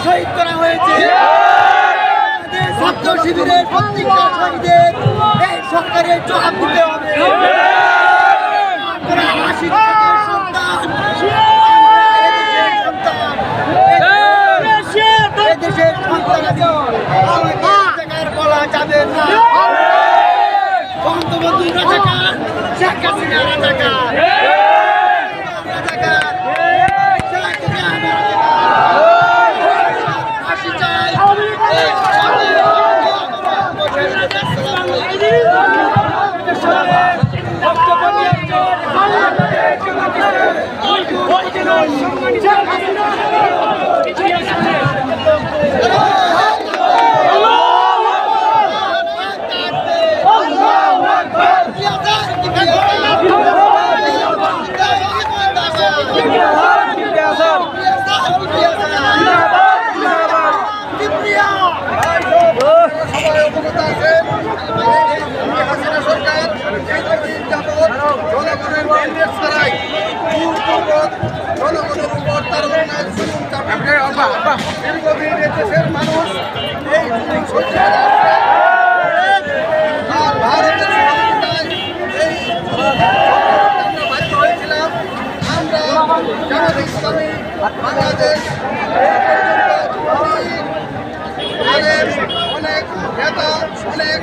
শহীদ করা হয়েছে। ছাত্র শিবিরের প্রত্যেকটা শহীদের এই সরকারের জবাব দিতে হবে। দেশের সন্তান বলা যাবে না। বঙ্গবন্ধু রাজাকার, শেখ হাসিনা রাজাকার, ফাঁসি চাই। দেশের মানুষ এই ভারতের বাধ্য হয়েছিলাম আমরা জামাত ইসলামী বাংলাদেশ অনেক নেতা, অনেক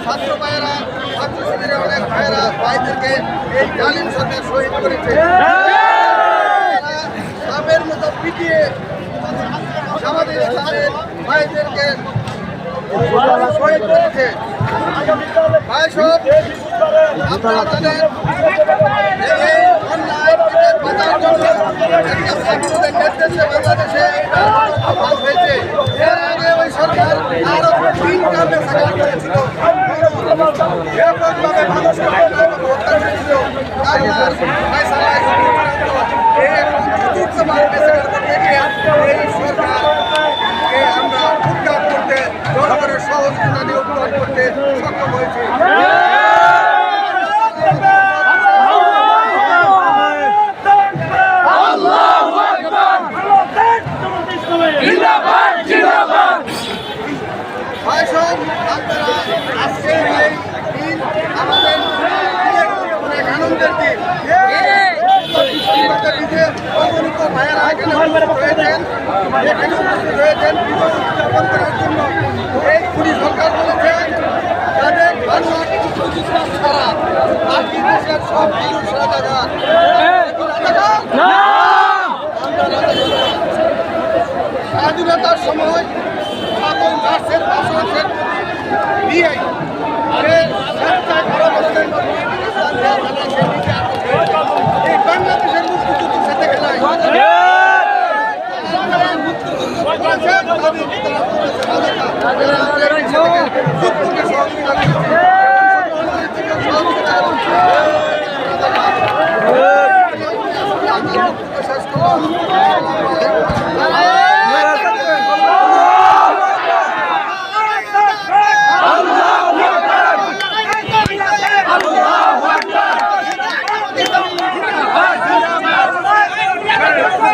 ছাত্র ভাইয়েরা, ছাত্র শিবিরের অনেক ভাইয়েরা ভাইদেরকে এই জালিম সরকার শহীদ করেছে। সাপের মতো পিটিয়ে আমাদের ইসলামের ভাইদেরকে শহীদ করেছে। ভাই সব আপনারা জানেন এই অন্যায় বাঁচার জন্য একটা ছাত্রদের নেতৃত্বে বাংলাদেশে হয়েছে। এর আগে ওই সরকার আরো 3 কামে সাকার করেছিল, ব্যাপকভাবে মানুষকে হত্যা করেছিল। এই সরকারকে আমরা উদ্ধার করতে, জনগণের সহযোগিতা দিয়ে উদ্ধার করতে সক্ষম হয়েছি। আপনারা আজকের এই দিন আমাদের অনেক আনন্দের দিন। অগণিত ভাইয়েরা এখানে রয়েছেন, উদযাপন করার জন্য। এই পুরী সরকার বলেছে তাদের ছাড়া বাকি দেশের সব মানুষ রাজাকার। স্বাধীনতার সময় গাছের বাসনের দিয়ে এই বাংলাদেশের মুক্তিযুদ্ধের সাথে খেলায় সহযোগিতা